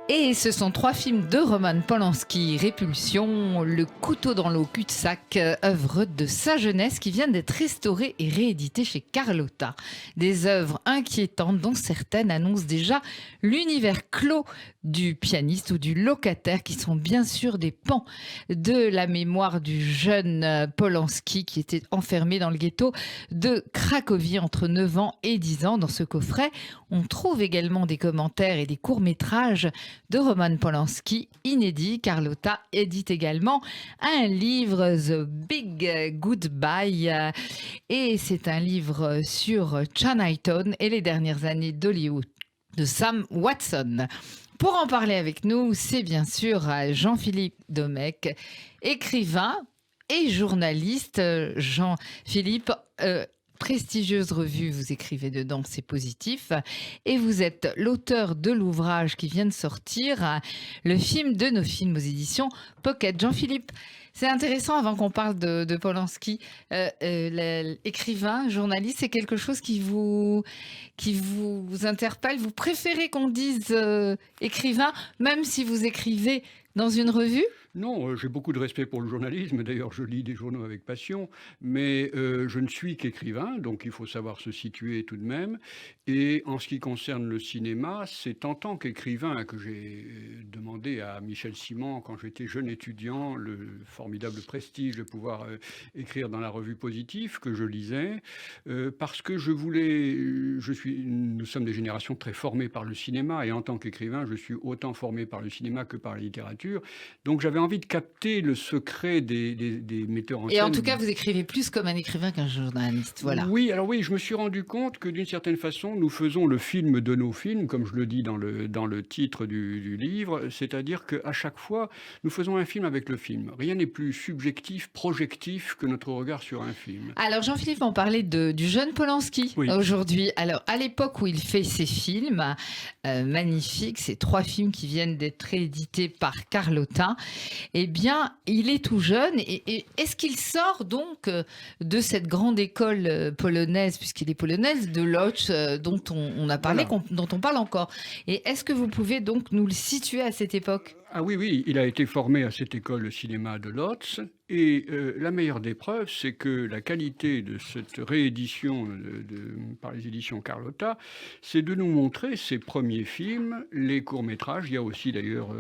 Et ce sont 3 films de Roman Polanski: Répulsion, Le couteau dans l'eau, cul-de-sac, œuvre de sa jeunesse qui viennent d'être restaurées et rééditées chez Carlotta. Des œuvres inquiétantes dont certaines annoncent déjà l'univers clos du pianiste ou du locataire, qui sont bien sûr des pans de la mémoire du jeune Polanski qui était enfermé dans le ghetto de Cracovie entre 9 ans et 10 ans. Dans ce coffret, on trouve également des commentaires et des courts-métrages de Roman Polanski inédit. Carlotta édite également un livre, The Big Goodbye, et c'est un livre sur Chinatown et les dernières années d'Hollywood de Sam Watson. Pour en parler avec nous, c'est bien sûr Jean-Philippe Domecq, écrivain et journaliste. Jean-Philippe, prestigieuse revue, vous écrivez dedans, c'est positif. Et vous êtes l'auteur de l'ouvrage qui vient de sortir, le film de nos films aux éditions Pocket. Jean-Philippe, c'est intéressant, avant qu'on parle de Polanski, l'écrivain, journaliste, c'est quelque chose qui vous interpelle. Vous préférez qu'on dise écrivain, même si vous écrivez dans une revue ? Non, j'ai beaucoup de respect pour le journalisme. D'ailleurs, je lis des journaux avec passion. Mais je ne suis qu'écrivain, donc il faut savoir se situer tout de même. Et en ce qui concerne le cinéma, c'est en tant qu'écrivain que j'ai demandé à Michel Simon, quand j'étais jeune étudiant, le formidable prestige de pouvoir écrire dans la revue Positif, que je lisais, parce que je voulais... Nous sommes des générations très formées par le cinéma, et en tant qu'écrivain, je suis autant formé par le cinéma que par la littérature. Donc j'avais envie de capter le secret des metteurs en scène. Et en tout cas, vous écrivez plus comme un écrivain qu'un journaliste, voilà. Oui, alors oui, je me suis rendu compte que d'une certaine façon, nous faisons le film de nos films, comme je le dis dans le titre du livre, c'est-à-dire qu'à chaque fois, nous faisons un film avec le film. Rien n'est plus subjectif, projectif que notre regard sur un film. Alors Jean-Philippe, on parlait du jeune Polanski aujourd'hui. Alors à l'époque où il fait ses films magnifiques, ces 3 films qui viennent d'être réédités par Carlotta, eh bien, il est tout jeune. Et est-ce qu'il sort donc de cette grande école polonaise, puisqu'il est polonaise, de Łódź, dont on a parlé, voilà, dont on parle encore? Et est-ce que vous pouvez donc nous le situer à cette époque? Ah oui, il a été formé à cette école de cinéma de Łódź. Et la meilleure des preuves, c'est que la qualité de cette réédition par les éditions Carlotta, c'est de nous montrer ses premiers films, les courts-métrages. Il y a aussi d'ailleurs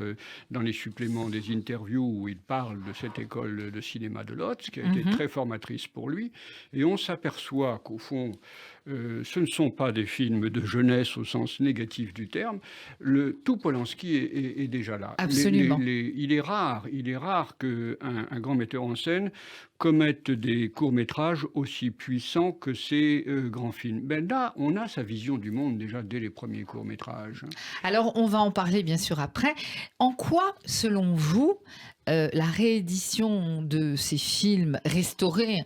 dans les suppléments des interviews où il parle de cette école de cinéma de Łódź, qui a été très formatrice pour lui. Et on s'aperçoit qu'au fond, ce ne sont pas des films de jeunesse au sens négatif du terme. Tout Polanski est déjà là. Absolument. Il est rare qu'un grand metteur en scène commettent des courts-métrages aussi puissants que ces grands films. Ben là, on a sa vision du monde déjà dès les premiers courts-métrages. Alors, on va en parler bien sûr après. En quoi, selon vous, la réédition de ces films restaurés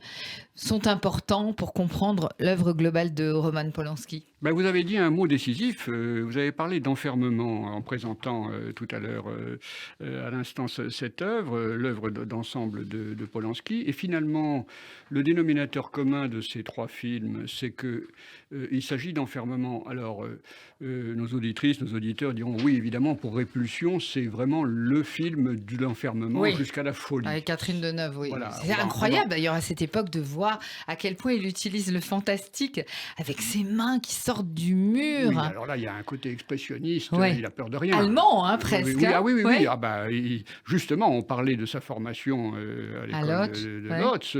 sont importants pour comprendre l'œuvre globale de Roman Polanski? Ben vous avez dit un mot décisif, vous avez parlé d'enfermement en présentant tout à l'heure à l'instant cette œuvre, l'œuvre d'ensemble de Polanski. Et finalement, le dénominateur commun de ces 3 films, c'est qu'il s'agit d'enfermement. Alors, nos auditrices, nos auditeurs diront oui, évidemment, pour Répulsion, c'est vraiment le film de l'enfermement jusqu'à la folie. Avec Catherine Deneuve, oui. Voilà, c'est incroyable d'ailleurs à cette époque de voir à quel point il utilise le fantastique avec ses mains qui sortent du mur. Oui, alors là, il y a un côté expressionniste, il a peur de rien. Allemand, hein, presque. Oui. Ah bah, justement, on parlait de sa formation à l'école de Łódź.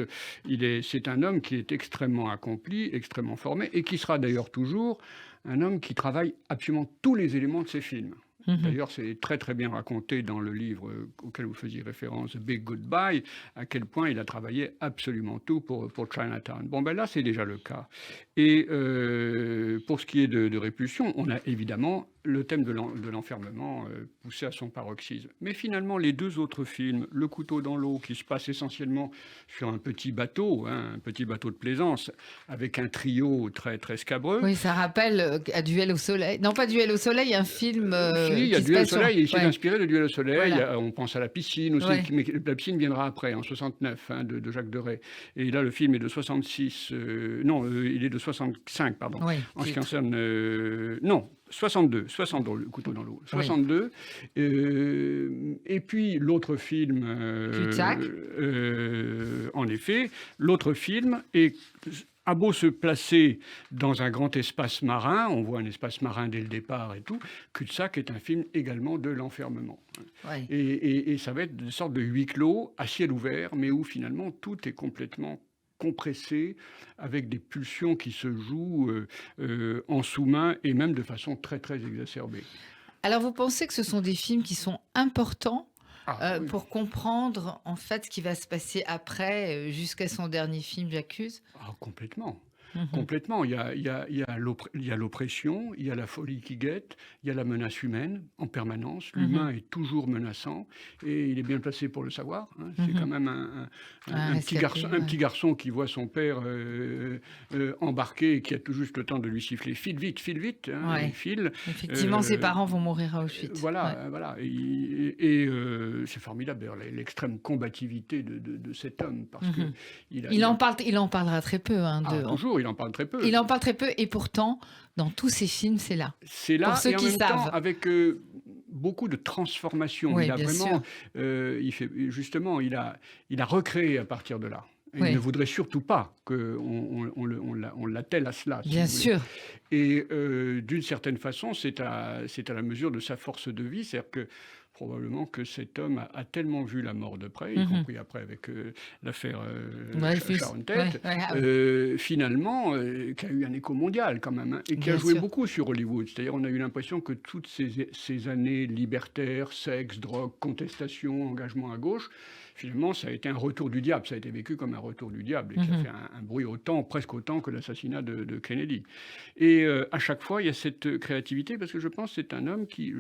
C'est un homme qui est extrêmement accompli, extrêmement formé, et qui sera d'ailleurs toujours un homme qui travaille absolument tous les éléments de ses films. D'ailleurs, c'est très très bien raconté dans le livre auquel vous faisiez référence, Big Goodbye, à quel point il a travaillé absolument tout pour Chinatown. Bon, ben là, c'est déjà le cas. Et pour ce qui est de Répulsion, on a évidemment le thème de l'enfermement poussé à son paroxysme. Mais finalement, les 2 autres films, Le couteau dans l'eau, qui se passe essentiellement sur un petit bateau de plaisance, avec un trio très très scabreux. Oui, ça rappelle à Duel au soleil. Non, pas Duel au soleil, un film... il y a Duel au soleil, il s'est inspiré de Duel au soleil. Voilà. On pense à La piscine aussi, mais La piscine viendra après, en 69, de Jacques Deray. Et là, le film est de 66... il est de 65, pardon. En ce qui concerne... 62, le couteau dans l'eau. 62. Oui. Et puis l'autre film, en effet, l'autre film a beau se placer dans un grand espace marin, on voit un espace marin dès le départ et tout, Cul-de-sac est un film également de l'enfermement. Ouais. Et ça va être une sorte de huis clos à ciel ouvert, mais où finalement tout est complètement compressé, avec des pulsions qui se jouent en sous-main et même de façon très très exacerbée. Alors vous pensez que ce sont des films qui sont importants oui. Pour comprendre en fait ce qui va se passer après, jusqu'à son dernier film, J'accuse? Complètement. Complètement. Il y a l'oppression, il y a la folie qui guette, il y a la menace humaine en permanence. L'humain est toujours menaçant et il est bien placé pour le savoir. Hein. C'est quand même un petit garçon qui voit son père embarquer et qui a tout juste le temps de lui siffler « file vite ». Hein, il file. Effectivement, ses parents vont mourir à Auschwitz. Voilà. Et c'est formidable, l'extrême combativité de cet homme. Parce que il en parlera très peu. Toujours. Il en parle très peu. Il en parle très peu et pourtant, dans tous ses films, c'est là. C'est là, pour ceux qui savent. Temps, avec beaucoup de transformations. Oui, il a vraiment, il a recréé à partir de là. Il ne voudrait surtout pas qu'on l'attelle à cela. Bien sûr. Et d'une certaine façon, c'est à la mesure de sa force de vie, c'est-à-dire que probablement que cet homme a tellement vu la mort de près, y compris après avec l'affaire Sharon Tate, finalement, qui a eu un écho mondial quand même, hein, et qui a joué beaucoup sur Hollywood. C'est-à-dire on a eu l'impression que toutes ces années libertaires, sexe, drogue, contestation, engagement à gauche, finalement, ça a été un retour du diable. Ça a été vécu comme un retour du diable, et qui a fait un bruit presque autant que l'assassinat de Kennedy. Et à chaque fois, il y a cette créativité, parce que je pense que c'est un homme qui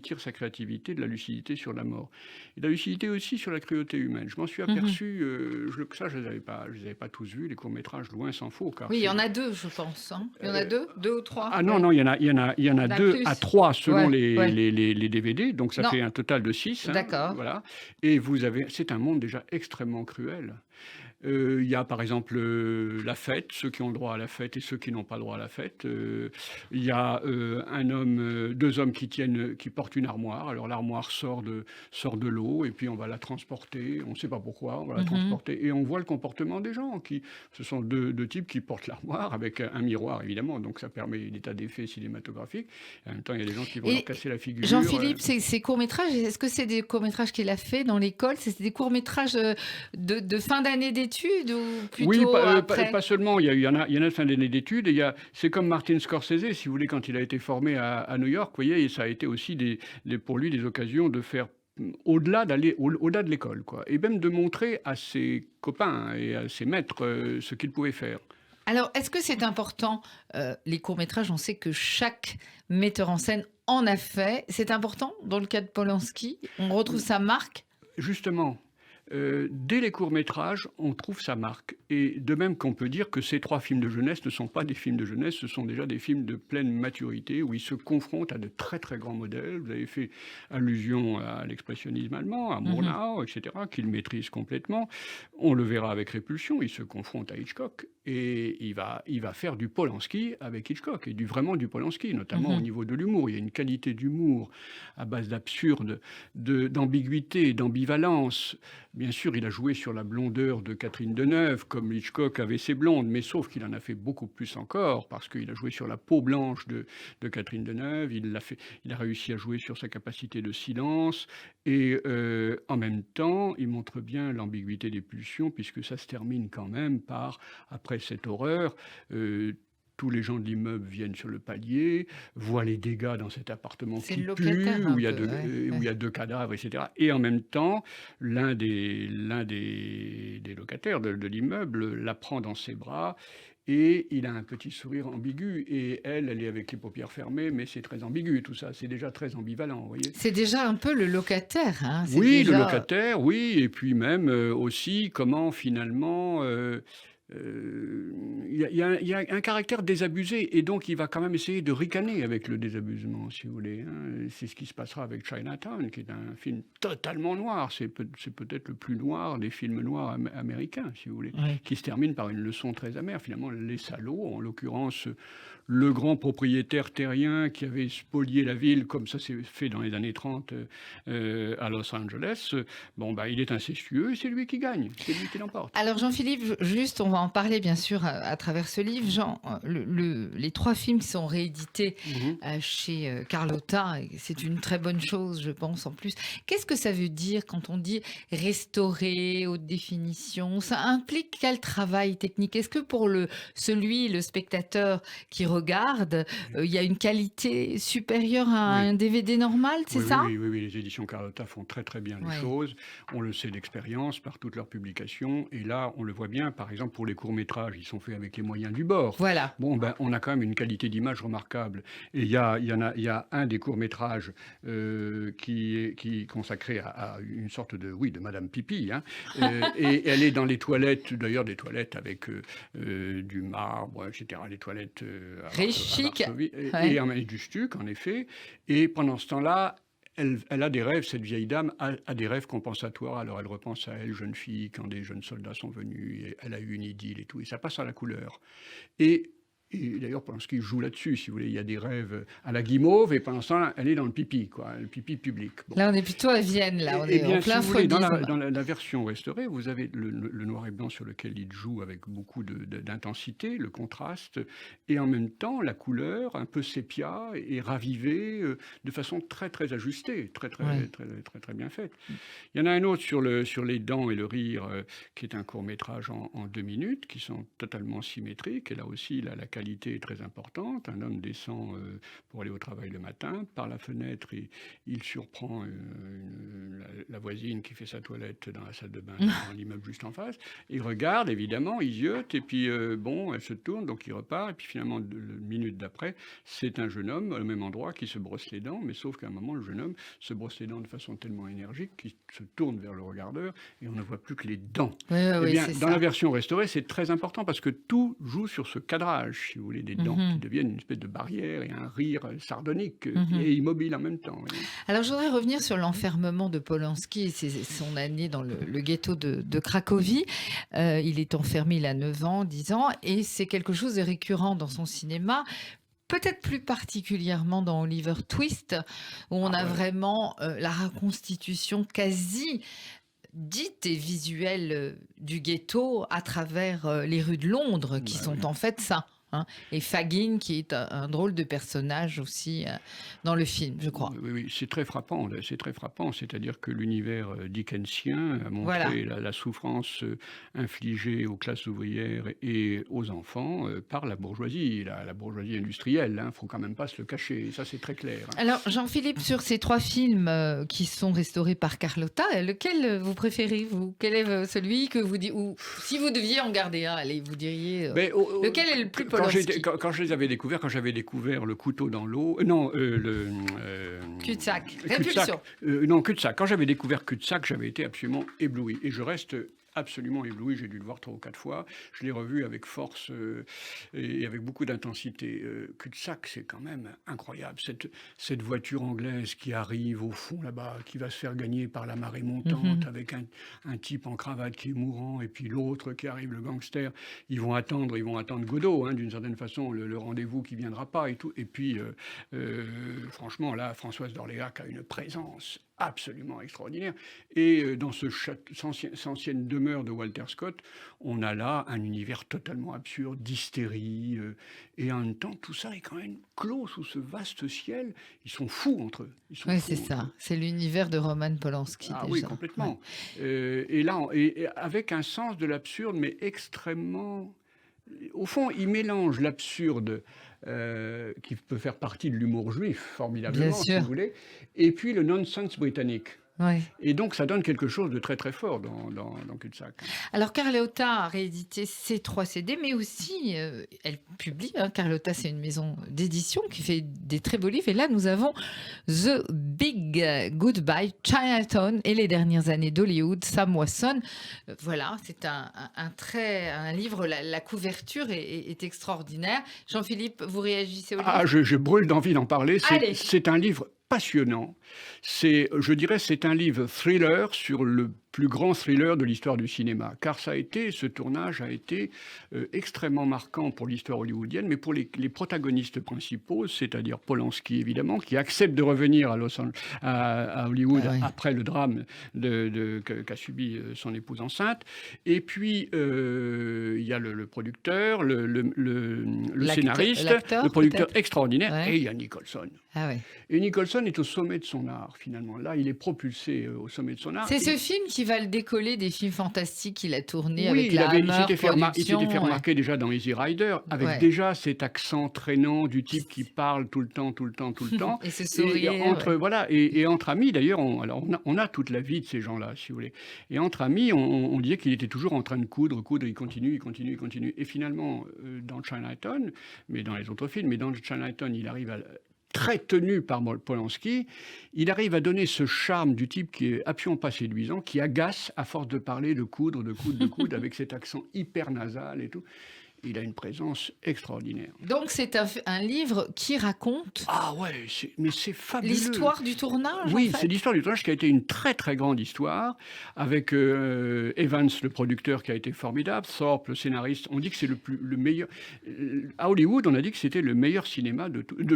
tire sa créativité de la lucidité sur la mort. Et de la lucidité aussi sur la cruauté humaine. Je m'en suis aperçu, je ne les avais pas tous vus, les courts-métrages, loin s'en faut. Car oui, il y en a 2, je pense. Hein. Il y en a 2 ou 3. Non, il y en a 2 à 3 selon les DVD, donc ça fait un total de 6. D'accord. Hein, voilà. Et c'est un monde déjà extrêmement cruel. Il y a par exemple la fête, ceux qui ont le droit à la fête et ceux qui n'ont pas le droit à la fête. Il y a deux hommes qui portent une armoire. Alors l'armoire sort de l'eau et puis on va la transporter. On ne sait pas pourquoi, on va la transporter. Et on voit le comportement des gens. Ce sont deux types qui portent l'armoire avec un miroir évidemment. Donc ça permet l'état d'effet cinématographique. Et en même temps, il y a des gens qui vont leur casser la figure. Jean-Philippe, ces courts-métrages, est-ce que c'est des courts-métrages qu'il a fait dans l'école? C'est des courts-métrages de fin d'année d'études ou plutôt après? Pas seulement. Il y en a de fin d'année d'études. C'est comme Martin Scorsese, si vous voulez, quand il a été formé à New York. Vous voyez, et ça a été aussi pour lui des occasions de faire au-delà de l'école, quoi. Et même de montrer à ses copains et à ses maîtres ce qu'il pouvait faire. Alors, est-ce que c'est important, les courts-métrages, on sait que chaque metteur en scène en a fait. C'est important dans le cas de Polanski? On retrouve sa marque? Justement. Dès les courts-métrages, on trouve sa marque. Et de même qu'on peut dire que ces 3 films de jeunesse ne sont pas des films de jeunesse, ce sont déjà des films de pleine maturité, où ils se confrontent à de très très grands modèles. Vous avez fait allusion à l'expressionnisme allemand, à Murnau, etc., qu'il maîtrise complètement. On le verra avec Répulsion, il se confronte à Hitchcock. Et il va faire du Polanski avec Hitchcock, et vraiment du Polanski, notamment au niveau de l'humour. Il y a une qualité d'humour à base d'absurde, d'ambiguïté, d'ambivalence. Bien sûr, il a joué sur la blondeur de Catherine Deneuve, comme Hitchcock avait ses blondes, mais sauf qu'il en a fait beaucoup plus encore, parce qu'il a joué sur la peau blanche de Catherine Deneuve, il a réussi à jouer sur sa capacité de silence, et en même temps, il montre bien l'ambiguïté des pulsions, puisque ça se termine quand même par, après cette horreur, tous les gens de l'immeuble viennent sur le palier, voient les dégâts dans cet appartement qui pue, où il y a 2 cadavres, etc. Et en même temps, l'un des locataires de l'immeuble la prend dans ses bras et il a un petit sourire ambigu. Et elle est avec les paupières fermées, mais c'est très ambigu tout ça. C'est déjà très ambivalent, vous voyez. C'est déjà un peu le locataire. Oui, le locataire, oui. Et puis même aussi comment finalement... il y a un caractère désabusé et donc il va quand même essayer de ricaner avec le désabusement, si vous voulez. C'est ce qui se passera avec Chinatown, qui est un film totalement noir. C'est peut-être le plus noir des films noirs américains, si vous voulez, qui se termine par une leçon très amère. Finalement, les salauds, en l'occurrence le grand propriétaire terrien qui avait spolié la ville, comme ça s'est fait dans les années 30 à Los Angeles, il est incestueux et c'est lui qui gagne, c'est lui qui l'emporte. Alors Jean-Philippe, juste, on va en parler bien sûr à travers ce livre. Jean, les 3 films qui sont réédités chez Carlotta, c'est une très bonne chose, je pense, en plus. Qu'est-ce que ça veut dire quand on dit restaurer, haute définition? Ça implique quel travail technique? Est-ce que pour le spectateur qui regarde, il y a une qualité supérieure à un DVD normal, c'est ça? Oui, les éditions Carlotta font très très bien les choses. On le sait d'expérience par toutes leurs publications. Et là, on le voit bien, par exemple, pour les courts-métrages, ils sont faits avec les moyens du bord. Voilà. On a quand même une qualité d'image remarquable. Et il y a un des courts-métrages qui est consacré à une sorte de Madame Pipi. Et elle est dans les toilettes, d'ailleurs des toilettes avec du marbre, etc. Les toilettes riche, chic. Et du stuc, en effet. Et pendant ce temps-là, elle a des rêves, cette vieille dame a des rêves compensatoires. Alors elle repense à elle, jeune fille, quand des jeunes soldats sont venus, et elle a eu une idylle et tout. Et ça passe à la couleur. Et d'ailleurs, Polanski joue là-dessus, si vous voulez. Il y a des rêves à la guimauve, et pendant ce temps, elle est dans le pipi, le pipi public. Bon. Là, on est plutôt à Vienne, là. On est en plein freudisme. Dans la version restaurée, vous avez le noir et blanc sur lequel il joue avec beaucoup d'intensité, le contraste, et en même temps, la couleur, un peu sépia, est ravivée de façon très, très ajustée, très bien faite. Il y en a un autre sur les dents et le rire, qui est un court-métrage en 2 minutes, qui sont totalement symétriques, et là aussi, la qualité est très importante. Un homme descend pour aller au travail le matin. Par la fenêtre, il surprend la voisine qui fait sa toilette dans la salle de bain, dans l'immeuble juste en face. Il regarde, évidemment, il ziote, et puis elle se tourne, donc il repart. Et puis finalement, une minute d'après, c'est un jeune homme, au même endroit, qui se brosse les dents. Mais sauf qu'à un moment, le jeune homme se brosse les dents de façon tellement énergique qu'il se tourne vers le regardeur et on ne voit plus que les dents. Dans la version restaurée, c'est très important parce que tout joue sur ce cadrage, si vous voulez, des dents qui deviennent une espèce de barrière et un rire sardonique et immobile en même temps. Oui. Alors, je voudrais revenir sur l'enfermement de Polanski et son année dans le ghetto de Cracovie. Il est enfermé, il a 9 ans, 10 ans, et c'est quelque chose de récurrent dans son cinéma. Peut-être plus particulièrement dans Oliver Twist, où on a vraiment la reconstitution quasi dite et visuelle du ghetto à travers les rues de Londres, qui sont en fait ça. Et Fagin, qui est un drôle de personnage aussi dans le film, je crois. Oui, c'est très frappant. C'est-à-dire que l'univers dickensien a montré la souffrance infligée aux classes ouvrières et aux enfants par la bourgeoisie, la bourgeoisie industrielle. Il ne faut quand même pas se le cacher. Ça, c'est très clair. Alors, Jean-Philippe, sur ces 3 films qui sont restaurés par Carlotta, lequel vous préférez, vous? Quel est celui que vous dites, ou si vous deviez en garder un, allez, vous diriez lequel est le plus quand je les avais découverts, quand j'avais découvert Le couteau dans l'eau, Cul-de-sac, Répulsion. Cul-de-sac. Quand j'avais découvert Cul-de-sac, j'avais été absolument ébloui. Et je reste absolument ébloui. J'ai dû le voir 3 ou 4 fois. Je l'ai revu avec force et avec beaucoup d'intensité. Cul-de-sac, c'est quand même incroyable. Cette voiture anglaise qui arrive au fond là-bas, qui va se faire gagner par la marée montante, avec un type en cravate qui est mourant, et puis l'autre qui arrive, le gangster. Ils vont attendre Godot, d'une certaine façon, le rendez-vous qui viendra pas et tout. Et puis, franchement, là, Françoise d'Orléac a une présence absolument extraordinaire. Et dans cette ancienne demeure de Walter Scott, on a là un univers totalement absurde, d'hystérie, et en même temps, tout ça est quand même clos sous ce vaste ciel. Ils sont fous entre eux. Oui, c'est ça. C'est l'univers de Roman Polanski, déjà. Oui, complètement. Et là, avec un sens de l'absurde, mais extrêmement... Au fond, il mélange l'absurde qui peut faire partie de l'humour juif, formidablement, si vous voulez, et puis le nonsense britannique. Ouais. Et donc, ça donne quelque chose de très, très fort dans Cul-de-sac. Alors, Carlotta a réédité ses 3 CD, mais aussi, elle publie, hein, Carlotta, c'est une maison d'édition qui fait des très beaux livres. Et là, nous avons The Big Goodbye, Chinatown et les dernières années d'Hollywood, Sam Wasson. Voilà, c'est un livre, la couverture est extraordinaire. Jean-Philippe, vous réagissez au livre? Ah, je brûle d'envie d'en parler. Allez. C'est un livre passionnant. Je dirais, c'est un livre thriller sur le plus grand thriller de l'histoire du cinéma, car ce tournage a été extrêmement marquant pour l'histoire hollywoodienne, mais pour les protagonistes principaux, c'est-à-dire Polanski évidemment, qui accepte de revenir à Hollywood après le drame qu'a subi son épouse enceinte, et puis il y a le producteur, le scénariste, le producteur extraordinaire, et il y a Nicholson. Ah ouais. Et Nicholson est au sommet de son art, finalement. Là, il est propulsé au sommet de son art. C'est ce film qui va le décoller des films fantastiques qu'il a tourné avec la Hammer il s'était fait remarquer ouais. déjà dans Easy Rider, avec déjà cet accent traînant du type qui parle tout le temps. Et ce sourire. Et entre amis, d'ailleurs, on a toute la vie de ces gens-là, si vous voulez. Et entre amis, on disait qu'il était toujours en train de coudre, il continue. Et finalement, dans Chinatown, mais dans les autres films, mais dans Chinatown, il arrive très tenu par Polanski, il arrive à donner ce charme du type qui est absolument pas séduisant, qui agace à force de parler, de coudre, avec cet accent hyper nasal et tout. Il a une présence extraordinaire. Donc c'est un livre qui raconte... Ah ouais, mais c'est fabuleux. L'histoire du tournage, Oui, en fait. C'est l'histoire du tournage qui a été une très très grande histoire, avec Evans, le producteur, qui a été formidable, Thorpe, le scénariste. On dit que c'est le meilleur... À Hollywood, on a dit que c'était le meilleur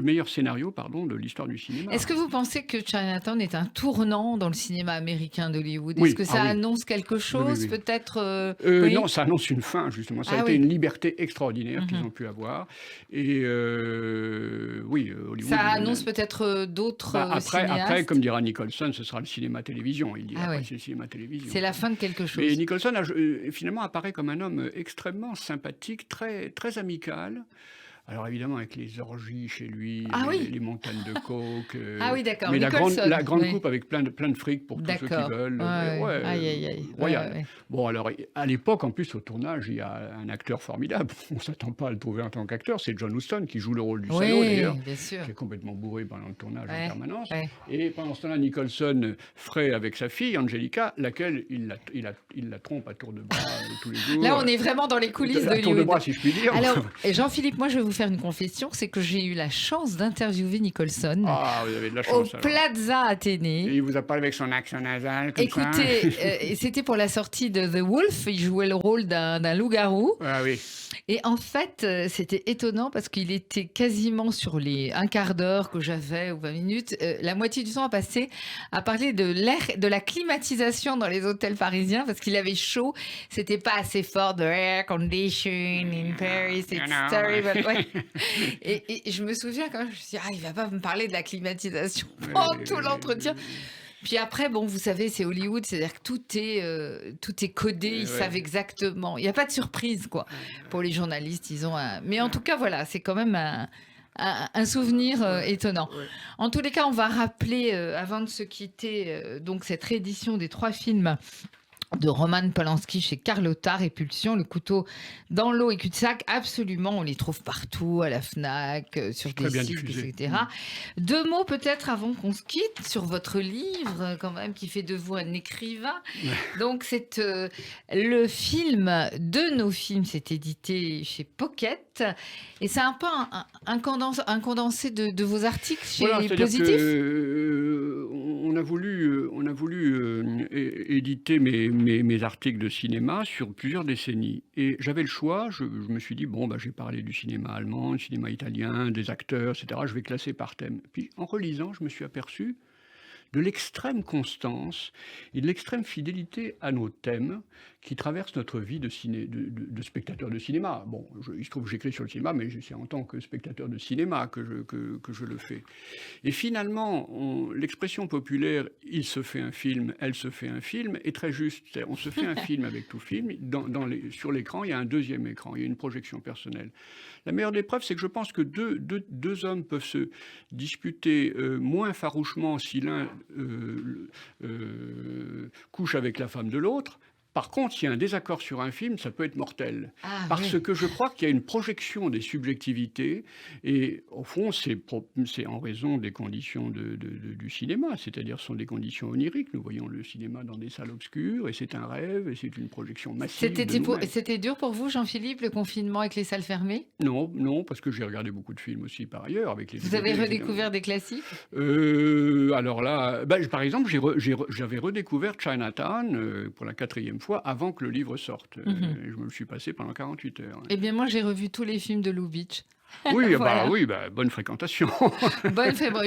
meilleur scénario de l'histoire du cinéma. Est-ce que vous pensez que Chinatown est un tournant dans le cinéma américain d'Hollywood? Est-ce que ça annonce quelque chose, peut-être Non, ça annonce une fin, justement. Ça a été une liberté extraordinaire qu'ils ont pu avoir. Et Hollywood... Ça annonce peut-être d'autres cinéastes. Après, comme dira Nicholson, ce sera le cinéma-télévision. Il dit c'est le cinéma-télévision. C'est la fin de quelque chose. Et Nicholson, finalement, apparaît comme un homme extrêmement sympathique, très, très amical. Alors évidemment, avec les orgies chez lui, les montagnes de coke. Oui, d'accord. Mais la grande coupe avec plein de fric pour tous ceux qui veulent. Royal. Bon, alors, à l'époque, en plus, au tournage, il y a un acteur formidable. On ne s'attend pas à le trouver en tant qu'acteur. C'est John Huston qui joue le rôle du salaud, d'ailleurs. Bien sûr. Qui est complètement bourré pendant le tournage en permanence. Et pendant ce temps-là, Nicholson frais avec sa fille, Angelica, laquelle il la trompe à tour de bras tous les jours. Là, on est vraiment dans les coulisses de À tour de bras, si je puis dire. Alors, Jean-Philippe, moi, je vais vous faire une confession, c'est que j'ai eu la chance d'interviewer Nicholson vous avez de la chance, au Plaza Athénée. Et il vous a parlé avec son accent nasal comme Écoutez, c'était pour la sortie de The Wolf, il jouait le rôle d'un loup-garou. Ah oui. Et en fait, c'était étonnant parce qu'il était quasiment sur les un quart d'heure que j'avais ou 20 minutes, la moitié du temps à passer à parler de la climatisation dans les hôtels parisiens parce qu'il avait chaud. C'était pas assez fort, the air condition in Paris, it's terrible. Ouais. Et je me souviens quand même, je me suis dit, il va pas me parler de la climatisation pendant tout l'entretien. Puis après, bon, vous savez, c'est Hollywood, c'est-à-dire que tout est codé, ils savent exactement. Il n'y a pas de surprise, quoi. Pour les journalistes, ils ont un... Mais en tout cas, voilà, c'est quand même un souvenir étonnant. En tous les cas, on va rappeler, avant de se quitter, donc cette réédition des 3 films de Roman Polanski chez Carlotta, Répulsion, Le couteau dans l'eau et Cul-de-sac, absolument, on les trouve partout, à la FNAC, sur des sites, etc. 2 mots peut-être avant qu'on se quitte sur votre livre, quand même, qui fait de vous un écrivain. Donc, c'est le film de nos films, c'est édité chez Pocket, et c'est un peu un condensé de vos articles chez Positif. On a voulu éditer mes articles de cinéma sur plusieurs décennies. Et j'avais le choix, je me suis dit, j'ai parlé du cinéma allemand, du cinéma italien, des acteurs, etc. Je vais classer par thème. Puis en relisant, je me suis aperçu de l'extrême constance et de l'extrême fidélité à nos thèmes qui traversent notre vie de spectateur de cinéma. Bon, il se trouve que j'écris sur le cinéma, mais c'est en tant que spectateur de cinéma que je le fais. Et finalement, l'expression populaire « il se fait un film, elle se fait un film » est très juste. On se fait un film avec tout film. Sur l'écran, il y a un deuxième écran, il y a une projection personnelle. La meilleure des preuves, c'est que je pense que deux hommes peuvent se disputer moins farouchement si l'un couche avec la femme de l'autre. Par contre, s'il y a un désaccord sur un film, ça peut être mortel. Parce que je crois qu'il y a une projection des subjectivités, et au fond, c'est en raison des conditions du cinéma, c'est-à-dire ce sont des conditions oniriques. Nous voyons le cinéma dans des salles obscures, et c'est un rêve, et c'est une projection massive. C'était dur pour vous, Jean-Philippe, le confinement avec les salles fermées ? Non, parce que j'ai regardé beaucoup de films aussi par ailleurs. Vous avez redécouvert des classiques ? Alors là, par exemple, j'avais redécouvert Chinatown pour la 4e fois avant que le livre sorte. Je me le suis passé pendant 48 heures. Eh bien, moi, j'ai revu tous les films de Lubitsch. Oui, voilà. Bonne fréquentation.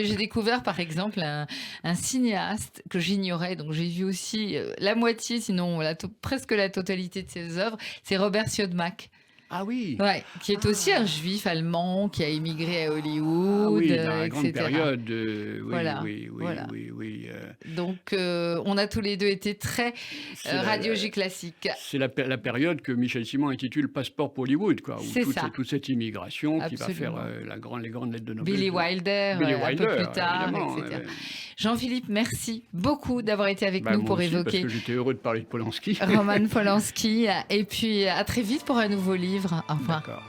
J'ai découvert, par exemple, un cinéaste que j'ignorais. Donc, j'ai vu aussi la moitié, sinon presque la totalité de ses œuvres. C'est Robert Siodmak. Ah oui. Ouais, qui est aussi un juif allemand qui a émigré à Hollywood, dans la etc. grande période. Voilà. Donc, on a tous les deux été très radiologie classique. C'est la période que Michel Simon intitule Passeport pour Hollywood, quoi. Toute cette immigration qui va faire les grandes lettres de noblesse. Billy Wilder, un peu plus tard, etc. Jean-Philippe, merci beaucoup d'avoir été avec nous pour évoquer. Parce que j'étais heureux de parler de Polanski. Roman Polanski. Et puis, à très vite pour un nouveau livre. Au revoir. D'accord.